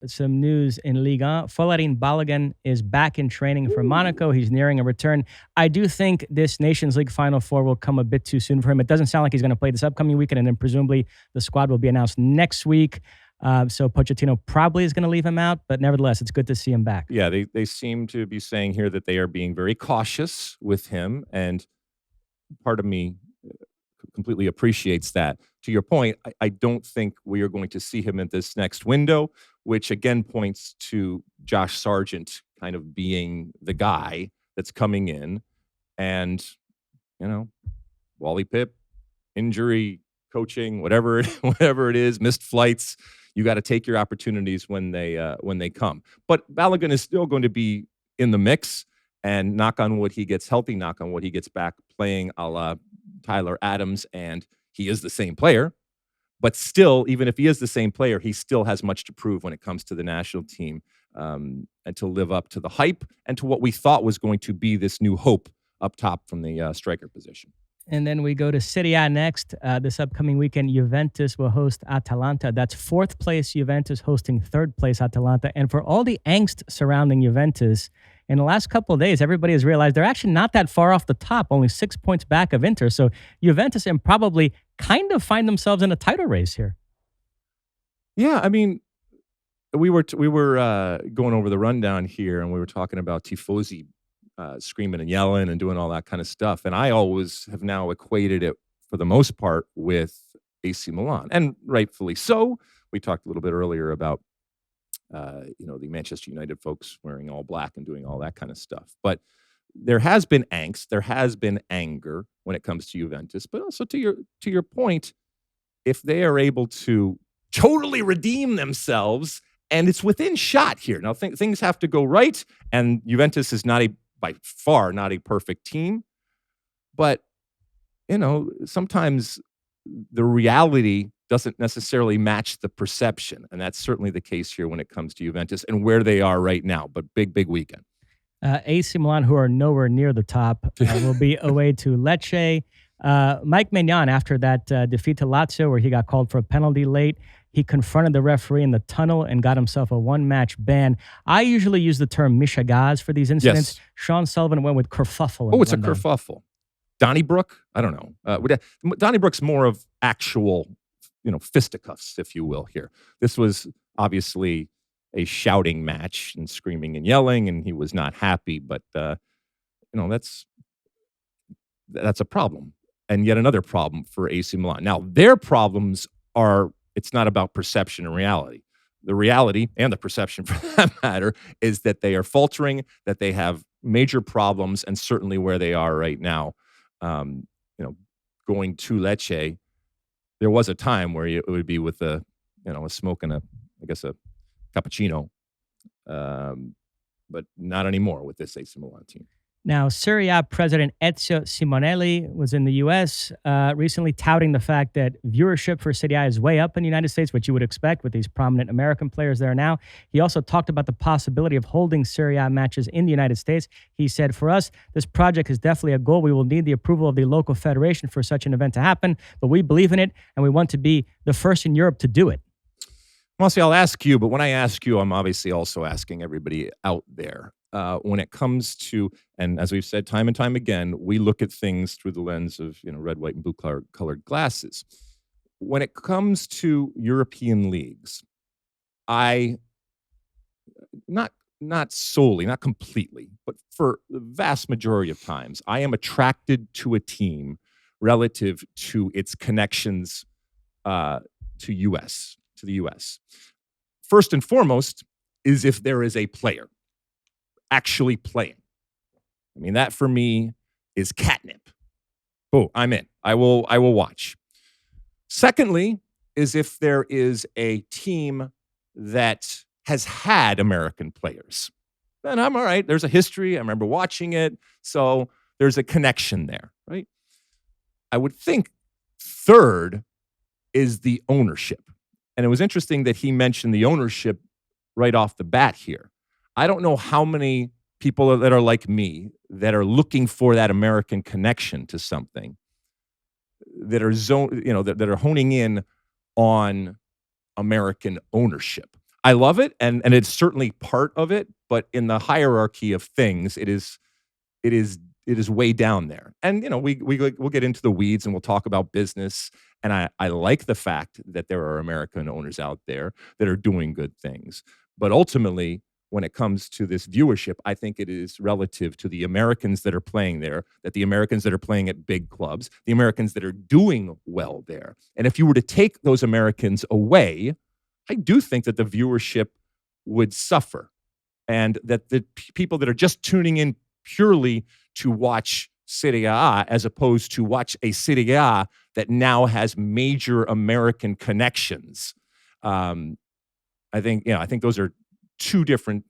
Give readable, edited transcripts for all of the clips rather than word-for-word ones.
some news in Ligue 1. Folarin Balogun is back in training for Monaco. He's nearing a return. I do think this Nations League Final Four will come a bit too soon for him. It doesn't sound like he's going to play this upcoming weekend, and then presumably the squad will be announced next week. So Pochettino probably is going to leave him out, but nevertheless, it's good to see him back. Yeah, they seem to be saying here that they are being very cautious with him, and part of me completely appreciates that. To your point, I don't think we are going to see him in this next window, which again points to Josh Sargent kind of being the guy that's coming in. And, Wally Pipp, injury, coaching, whatever it is, missed flights, you got to take your opportunities when they come. But Balogun is still going to be in the mix, and knock on wood, he gets healthy, knock on wood, he gets back playing a la Tyler Adams, and he is the same player. But still, even if he is the same player, he still has much to prove when it comes to the national team, and to live up to the hype and to what we thought was going to be this new hope up top from the striker position. And then we go to Serie A next. This upcoming weekend, Juventus will host Atalanta. That's fourth place Juventus hosting third place Atalanta. And for all the angst surrounding Juventus, in the last couple of days, everybody has realized they're actually not that far off the top, only 6 points back of Inter. So Juventus and probably kind of find themselves in a title race here. Yeah, I mean, we were going over the rundown here, and we were talking about Tifosi screaming and yelling and doing all that kind of stuff. And I always have now equated it, for the most part, with AC Milan, and rightfully so. We talked a little bit earlier about the Manchester United folks wearing all black and doing all that kind of stuff. But there has been angst, there has been anger when it comes to Juventus. But also to your point, if they are able to totally redeem themselves, and it's within shot here. Now things have to go right, and Juventus is by far not a perfect team. But sometimes the reality doesn't necessarily match the perception. And that's certainly the case here when it comes to Juventus and where they are right now. But big weekend. AC Milan, who are nowhere near the top, will be away to Lecce. Mike Maignan, after that defeat to Lazio, where he got called for a penalty late, he confronted the referee in the tunnel and got himself a one-match ban. I usually use the term Michagaz for these incidents. Yes. Sean Sullivan went with kerfuffle. Oh, it's a kerfuffle. Donnybrook? I don't know. Donnybrooke's more of actual, fisticuffs, if you will, here. This was obviously a shouting match and screaming and yelling, and he was not happy. But, that's a problem. And yet another problem for AC Milan. Now, their problems are, it's not about perception and reality. The reality, and the perception for that matter, is that they are faltering, that they have major problems, and certainly where they are right now, going to Lecce, there was a time where it would be with a smoke and a cappuccino, but not anymore with this AC Milan team. Now, Serie A president Ezio Simonelli was in the U.S. Recently touting the fact that viewership for Serie A is way up in the United States, which you would expect with these prominent American players there now. He also talked about the possibility of holding Serie A matches in the United States. He said, for us, this project is definitely a goal. We will need the approval of the local federation for such an event to happen, but we believe in it, and we want to be the first in Europe to do it. Mosse, I'll ask you, but when I ask you, I'm obviously also asking everybody out there. When it comes to, and as we've said time and time again, we look at things through the lens of red, white, and blue colored glasses. When it comes to European leagues, I not solely, not completely, but for the vast majority of times, I am attracted to a team relative to its connections to the U.S. First and foremost is if there is a player actually playing. I mean, that for me is catnip. Oh, I'm in. I will watch. Secondly, is if there is a team that has had American players, then I'm all right. There's a history. I remember watching it. So there's a connection there, right? I would think third is the ownership. And it was interesting that he mentioned the ownership right off the bat here. I don't know how many people that are like me that are looking for that American connection to something, that are that are honing in on American ownership. I love it, and it's certainly part of it, but in the hierarchy of things, it is it is way down there. And, we'll get into the weeds and we'll talk about business, and I like the fact that there are American owners out there that are doing good things. But ultimately, when it comes to this viewership, I think it is relative to the Americans that are playing there, that the Americans that are playing at big clubs, the Americans that are doing well there. And if you were to take those Americans away, I do think that the viewership would suffer, and that the people that are just tuning in purely to watch Serie A as opposed to watch a Serie A that now has major American connections. I think those are two different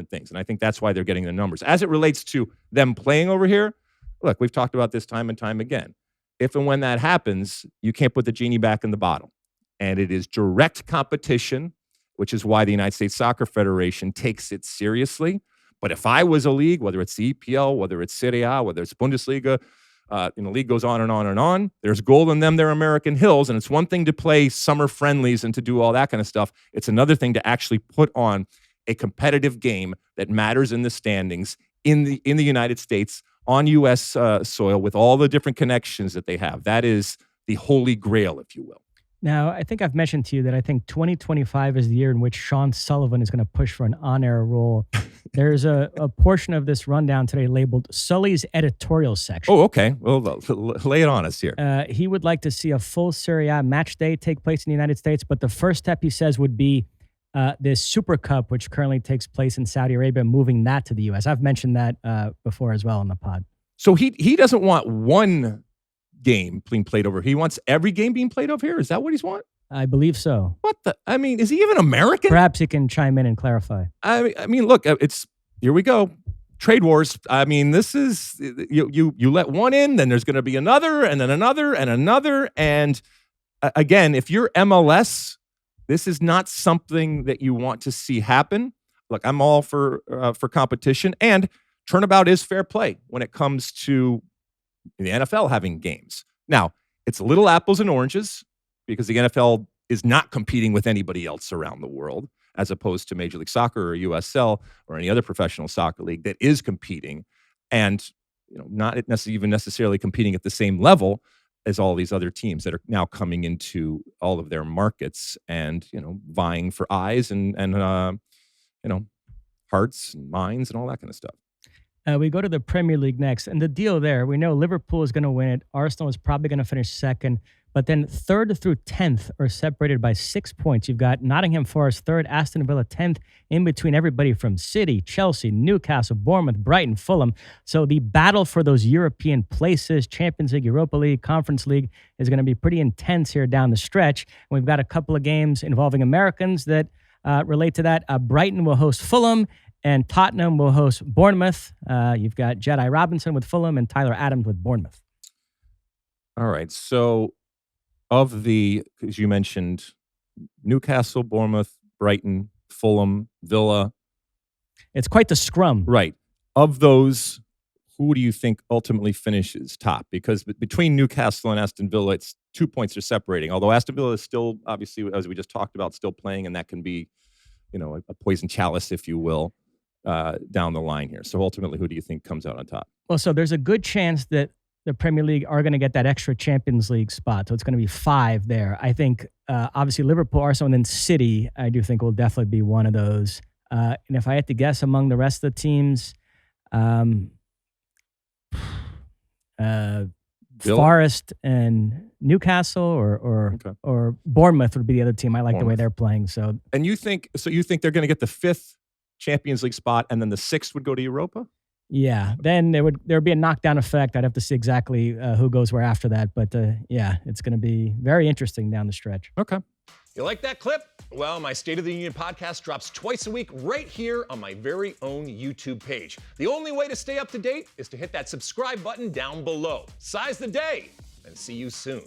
things, and I think that's why they're getting the numbers. As it relates to them playing over here, look, we've talked about this time and time again. If and when that happens, you can't put the genie back in the bottle, and it is direct competition, which is why the United States Soccer Federation takes it seriously. But if I was a league, whether it's the EPL, whether it's Serie A, whether it's Bundesliga, the league goes on and on and on. There's gold in them, they're American hills, and it's one thing to play summer friendlies and to do all that kind of stuff. It's another thing to actually put on a competitive game that matters in the standings in the United States on U.S. Soil with all the different connections that they have. That is the holy grail, if you will. Now, I think I've mentioned to you that I think 2025 is the year in which Sean Sullivan is going to push for an on-air role. There's a portion of this rundown today labeled Sully's editorial section. Oh, okay. Well, lay it on us here. He would like to see a full Serie A match day take place in the United States, but the first step, he says, would be this Super Cup, which currently takes place in Saudi Arabia, moving that to the U.S. I've mentioned that before as well on the pod. So he doesn't want one game being played over. He wants every game being played over here. Is that what he's want? I believe so. What the? I mean, is he even American? Perhaps he can chime in and clarify. I mean, look, here we go. Trade wars. I mean, this is you let one in, then there's going to be another, and then another, and another. And again, if you're MLS, this is not something that you want to see happen. Look, I'm all for competition, and turnabout is fair play when it comes to the NFL having games. Now, it's little apples and oranges because the NFL is not competing with anybody else around the world, as opposed to Major League Soccer or USL or any other professional soccer league that is competing, and not even necessarily competing at the same level as all these other teams that are now coming into all of their markets and vying for eyes and hearts and minds and all that kind of stuff. We go to the Premier League next, and the deal there, we know Liverpool is going to win it. Arsenal is probably going to finish second, but then 3rd through 10th are separated by 6 points. You've got Nottingham Forest 3rd, Aston Villa 10th, in between everybody from City, Chelsea, Newcastle, Bournemouth, Brighton, Fulham. So the battle for those European places, Champions League, Europa League, Conference League, is going to be pretty intense here down the stretch. And we've got a couple of games involving Americans that relate to that. Brighton will host Fulham, and Tottenham will host Bournemouth. You've got Jedi Robinson with Fulham and Tyler Adams with Bournemouth. All right. So of as you mentioned, Newcastle, Bournemouth, Brighton, Fulham, Villa. It's quite the scrum. Right. Of those, who do you think ultimately finishes top? Because between Newcastle and Aston Villa, it's 2 points are separating. Although Aston Villa is still, obviously, as we just talked about, still playing, and that can be, a poison chalice, if you will, down the line here. So ultimately, who do you think comes out on top? Well, so there's a good chance that the Premier League are going to get that extra Champions League spot. So it's going to be 5 there. I think, obviously, Liverpool, Arsenal, and then City, I do think will definitely be one of those. And if I had to guess among the rest of the teams, Forest and Newcastle or Bournemouth would be the other team. I like the way they're playing. So you think they're going to get the 5th Champions League spot, and then the 6th would go to Europa? Yeah, then there would be a knockdown effect. I'd have to see exactly who goes where after that. But yeah, it's going to be very interesting down the stretch. Okay. You like that clip? Well, my State of the Union podcast drops twice a week right here on my very own YouTube page. The only way to stay up to date is to hit that subscribe button down below. Size the day, and see you soon.